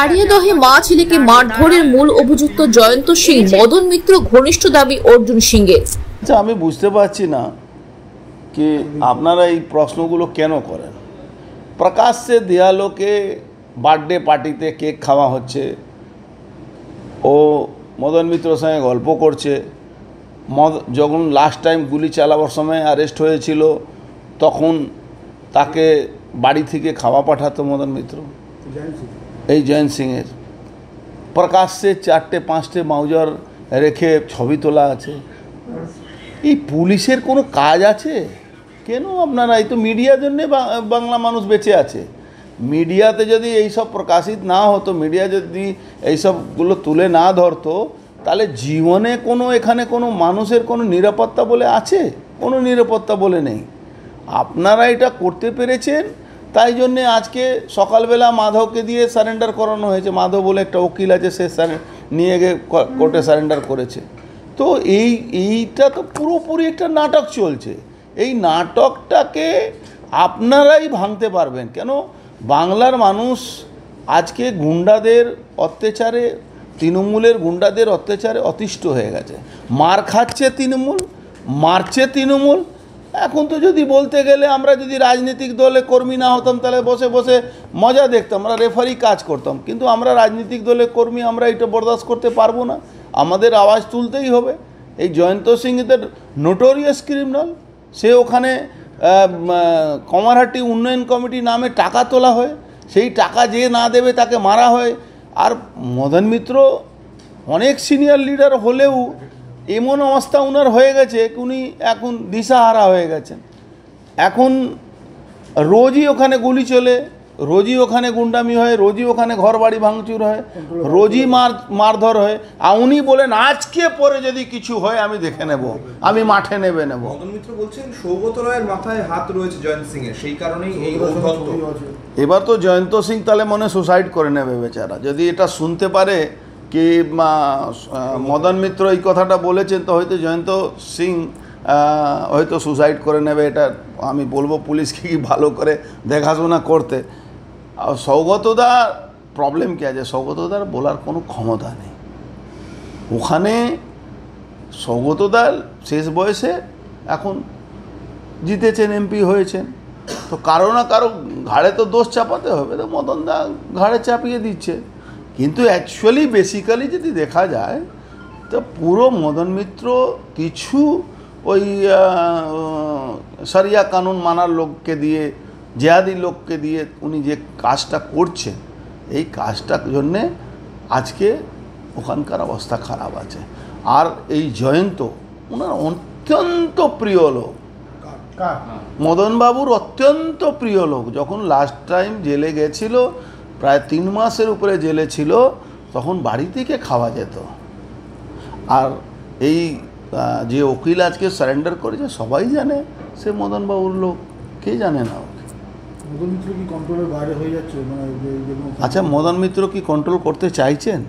আড়িয়াদহে মা ছেলেকে মারধরের মূল অভিযুক্ত জয়ন্ত সিং মদন মিত্র ঘনিষ্ঠ দাবি অর্জুন সিংয়ের। আচ্ছা, আমি বুঝতে পারছি না কি আপনারা এই প্রশ্নগুলো কেন করেন। প্রকাশ্যে দেয়ালোকে বার্থডে পার্টিতে কেক খাওয়া হচ্ছে, ও মদন মিত্রর সঙ্গে গল্প করছে। যখন লাস্ট টাইম গুলি চালাবার সময় অ্যারেস্ট হয়েছিল তখন তাকে বাড়ি থেকে খাওয়া পাঠাতো মদন মিত্র, এই জয়ন্ত সিংয়ের। প্রকাশ্যে 4-5টে মাউজার রেখে ছবি তোলা আছে। এই পুলিশের কোনো কাজ আছে কেন? আপনারা এই তো মিডিয়ার জন্যে বাংলা মানুষ বেঁচে আছে। মিডিয়াতে যদি এইসব প্রকাশিত না হতো, মিডিয়া যদি এইসবগুলো তুলে না ধরতো, তাহলে জীবনে কোনো এখানে কোনো মানুষের কোনো নিরাপত্তা বলে আছে? কোনো নিরাপত্তা বলে নেই। আপনারা এটা করতে পেরেছেন, তাই জন্যে আজকে সকালবেলা মাধবকে দিয়ে সারেন্ডার করানো হয়েছে। মাধব বলে একটা উকিল আছে, সে নিয়ে গিয়ে কোর্টে সারেন্ডার করেছে। তো এইটা তো পুরোপুরি একটা নাটক চলছে। এই নাটকটাকে আপনারাই ভাঙতে পারবেন কেন? বাংলার মানুষ আজকে গুন্ডাদের অত্যাচারে, তৃণমূলের গুন্ডাদের অত্যাচারে অতিষ্ঠ হয়ে গেছে। মার খাচ্ছে তৃণমূল, মারছে তৃণমূল। এখন তো যদি বলতে গেলে আমরা যদি রাজনৈতিক দলে কর্মী না হতাম তাহলে বসে বসে মজা দেখতাম, আমরা রেফারি কাজ করতাম। কিন্তু আমরা রাজনৈতিক দলের কর্মী, আমরা এটা বরদাস্ত করতে পারবো না। আমাদের আওয়াজ তুলতেই হবে। এই জয়ন্ত সিং এদের নোটোরিয়াস ক্রিমিনাল। সে ওখানে কমারহাটি উন্নয়ন কমিটি নামে টাকা তোলা হয়, সেই টাকা যে না দেবে তাকে মারা হয়। আর মদন মিত্র অনেক সিনিয়র লিডার হলেও এমন অবস্থা ওনার হয়ে গেছে, উনি এখন দিশাহারা হয়ে গেছেন। এখন রোজই ওখানে গুলি চলে, রোজই ওখানে গুন্ডামি হয়, রোজই ওখানে ঘর বাড়ি ভাঙচুর হয়, রোজই মারধর হয়। আর উনি বলেন আজকে পরে যদি কিছু হয় আমি দেখে নেব, আমি মাঠে নেব। মদন মিত্র বলছেন সৌগত রায়ের মাথায় হাত রয়েছে জয়ন্ত সিং এর, সেই কারণেই এই উদ্ধন্ত। এবার তো জয়ন্ত সিং তাহলে মনে সুসাইড করে নেবে বেচারা, যদি এটা শুনতে পারে কি মদন মিত্র এই কথাটা বলেছেন, তো হয়তো জয়ন্ত সিং হয়তো সুসাইড করে নেবে। এটা আমি বলবো পুলিশকে কি ভালো করে দেখাশোনা করতে। আর সৌগতদার প্রবলেম কি আছে? সৌগতদার বলার কোনো ক্ষমতা নেই ওখানে। সৌগতদার শেষ বয়সে এখন জিতেছেন, এমপি হয়েছেন, তো কারো না কারো ঘাড়ে তো দোষ চাপাতে হবে। তো মদনদা ঘাড়ে চাপিয়ে দিচ্ছে। কিন্তু অ্যাকচুয়ালি বেসিক্যালি যদি দেখা যায় তো পুরো মদন মিত্র কিছু ওই শরিয়া কানুন মানার লোককে দিয়ে, জেহাদি লোককে দিয়ে উনি যে কাজটা করছেন, এই কাজটার জন্যে আজকে ওখানকার অবস্থা খারাপ আছে। আর এই জয়ন্ত ওনার অত্যন্ত প্রিয় লোক, মদনবাবুর অত্যন্ত প্রিয় লোক। যখন লাস্ট টাইম জেলে গেছিল, প্রায় 3 মাসের উপরে জেলে ছিল, তখন বাড়ি থেকে খাওয়া যেত। আর এই যে উকিল আজকে সারেন্ডার করেছে সবাই জানে সে মদনবাবুর লোক, কে জানে না ওকে? মদন মিত্র কি কন্ট্রোলের বাইরে হয়ে যাচ্ছে? আচ্ছা, মদন মিত্র কি কন্ট্রোল করতে চাইছেন?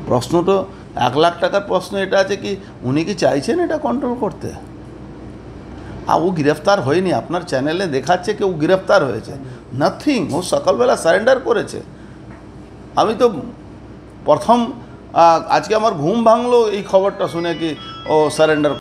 প্রশ্ন তো 1 লাখ টাকার প্রশ্ন এটা আছে কি উনি কি চাইছেন এটা কন্ট্রোল করতে? আর ও গ্রেফতার হয়নি, আপনার চ্যানেলে দেখাচ্ছে কি ও গ্রেফতার হয়েছে। নাথিং, ও সকালবেলা সারেন্ডার করেছে। আমি তো প্রথম আজকে আমার ঘুম ভাঙলো এই খবরটা শুনে কি ও সারেন্ডার।